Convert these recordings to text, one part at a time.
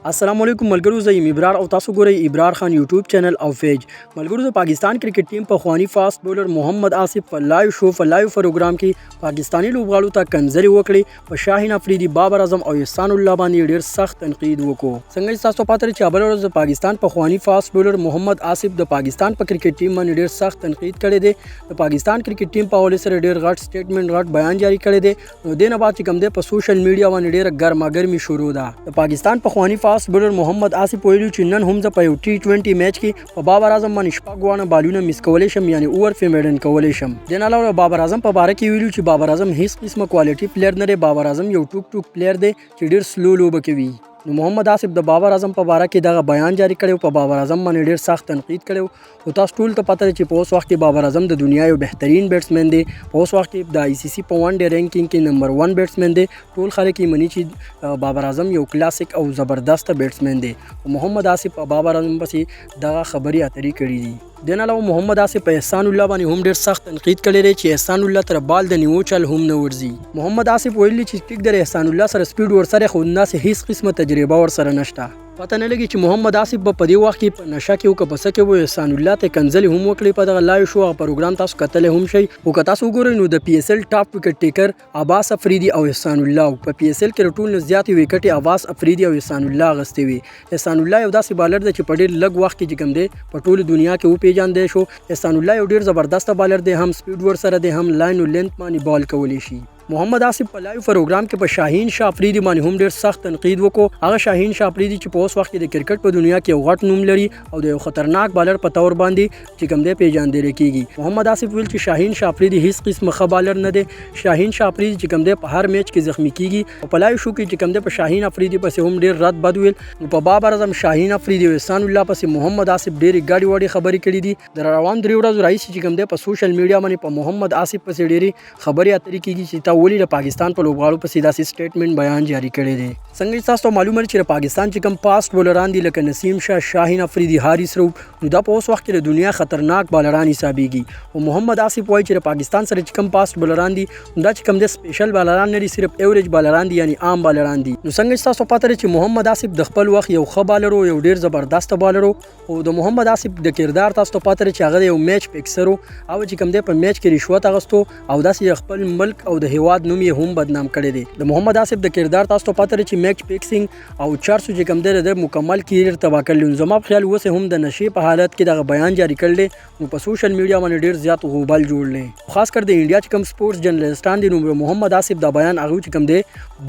अस्सलाम वालेकुम मलګرو، زه یم ابرار او تاسو ګورئ ابرار خان یوټیوب چینل او پیج. ملګرو، د پاکستان کرکټ ټیم په خوانی فاست بولر محمد آصف په لایو پروګرام کې پاکستانی لوبغاړو ته کنځلې وکړې. په شاهین افریدي، بابر اعظم او احسان الله باندې ډیر سخت تنقید وکړو. څنګه چې تاسو پاتره چې بل ورځ د پاکستان په خوانی فاست بولر محمد آصف د پاکستان په کرکټ ټیم باندې ډیر سخت تنقید کړی دی. د پاکستان کرکټ ټیم په حواله سره ډیر غټ سټیټمنټ غټ بیان جاری کړی دی. نو دینه بعد چې کوم دی په سوشل میډیا باندې ډیر ګرماګرمي شروع ده. د پاکستان په خوانی فاست بولر محمد آصف ویلو چې نن هم زه په یو T20 میچ کې په بابر اعظم باندې شپږ وانه بالونه میس کولی شم، یعنی اوور فیمډن کولی شم. د نه علاوه بابر اعظم په باره کې ویلو چې بابر اعظم هیڅ قسمه کوالټي پلیر نه دی. بابر اعظم یو ټوک پلیر دی چې ډیر سلو لوبه کوي. نو محمد آصف د بابر اعظم په باره کې دغه بیان جاری کړو. په بابر اعظم باندې ډیر سخت تنقید کړو. او تاسو ټول ته پته چې په اوس وخت کې بابر اعظم د دنیا یو بهترین بیټسمن دی. په اوس وخت کې د ICC په ون ډے رینکینګ کې نمبر 1 بیټسمن دی. ټول خلک یې مني چې بابر اعظم یو کلاسیک او زبردست بیټسمن دی. محمد آصف په بابر اعظم پسې دغه خبري اترې کړې دي. د نه علاوه محمد آصف په احسان الله باندې هم ډیر سخت تنقید کړی دی چې احسان الله تر بال د نیو چل هم نه ورځي. محمد آصف ویلي چې ټیک در احسان الله سره سپیډ ورسره خو ناس هیڅ قسمه تجربه ورسره نشته. پته نه لګي چې محمد آصف په دې وخت کې په نشه کې او که پسه کې و احسان الله ته کنځلې هم وکړي. په دغه لایو شو پروګرام تاسو کتلې هم شي. او که تاسو وګورئ نو د PSL ټاپ وکټ ټیکر عباس افریدي او احسان الله په PSL کې ټول نه زیاتې وکټې عباس افریدي او احسان الله غستې وي. احسان الله یو داسې بالر دی چې په ډېر لږ وخت کې کوم دی په ټول دنیا کې وپېژندل شو. احسان الله یو ډېر زبردست بالر دی، هم سپیډ ورسره دی، هم لاین او لینث باندې بال کولی شي. محمد آصف په لایو پروګرام کې په شاهین شاه افریدي باندې هم ډیر سخت تنقید وکړو. هغه شاهین شاه افریدي چې په اوس وخت کې د کرکټ په دنیا کې یو غټ نوم لري او د یو خطرناک بالر په تور باندې چې کوم دی پیژندل کیږي. محمد آصف ویل چې شاهین شاه افریدي هیڅ قسمه ښه بالر نه دی. شاهین شاه افریدي چې کوم دی په هر میچ کې زخمی کیږي. او په لایو شو کې چې کوم دی په شاهین افریدي پسې هم ډیر رد بد ویل. په بابر اعظم، شاهین افریدي او احسان الله پسې محمد آصف ډېرې ګاډي واډي خبرې کړې دي. د روان 3 ورځو راهیسې چې کوم دی په سوشل میډیا باندې په محمد آصف پسې ډېرې خبرې اترې کیږي چې تا ولې د پاکستان په لوبغاړو پسې داسې سټیټمنټ بیان جاری کړی دی. څنګه چې تاسو ته معلومه چې د پاکستان چې کوم فاست بولران دي لکه نسیم شاه، شاهین افریدي، حارث روف، نو دا په اوس وخت کې د دنیا خطرناک بالران حسابېږي. او محمد آصف وایي چې د پاکستان سره چې کوم فاست بولران دي دا چې کوم د سپیشل بالران نه دي، صرف ایوریج بالران دي، یعنی عام بالران دي. نو څنګه چې تاسو پته لرئ چې محمد آصف د خپل وخت یو ښه بالر او یو ډیر زبردست بالر او د محمد آصف د کردار تاسو ته پته لرئ چې هغه یو میچ فکسر او چې کوم دی په میچ کې رشوت اغستو او داسې خپل ملک او د هیواد نوم یې هم بدنام کړی دی. د محمد آصف د کردار تاسو ته پته لري چې میچ فکسینګ او 400 چې کوم دی د مکمل کیریر تبا کړل. زما په خیال اوس هم د نشې په حالت کې دغه بیان جاری کړل. نو په سوشل میډیا باندې ډیر زیات غوبال جوړل. خاص کر د انډیا چې کوم سپورتس جرنالستان دي نو محمد آصف دا بیان هغه چې کوم دی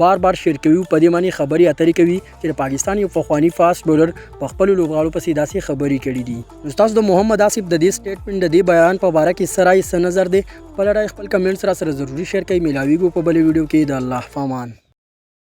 بار شیر کوي. په دې معنی خبري اترې کوي چې د پاکستان یو فخوانی فاست بولر په خپل لوبغاړو پسې داسې خبري کړې دي. نو تاسو د محمد آصف د دې سټیټمنټ د دې بیان په اړه کې سره نظر دی. خپل کمنټس را سره ضروری شیر کړئ. ملاویږو په بل ویډیو کې. د الله فامان.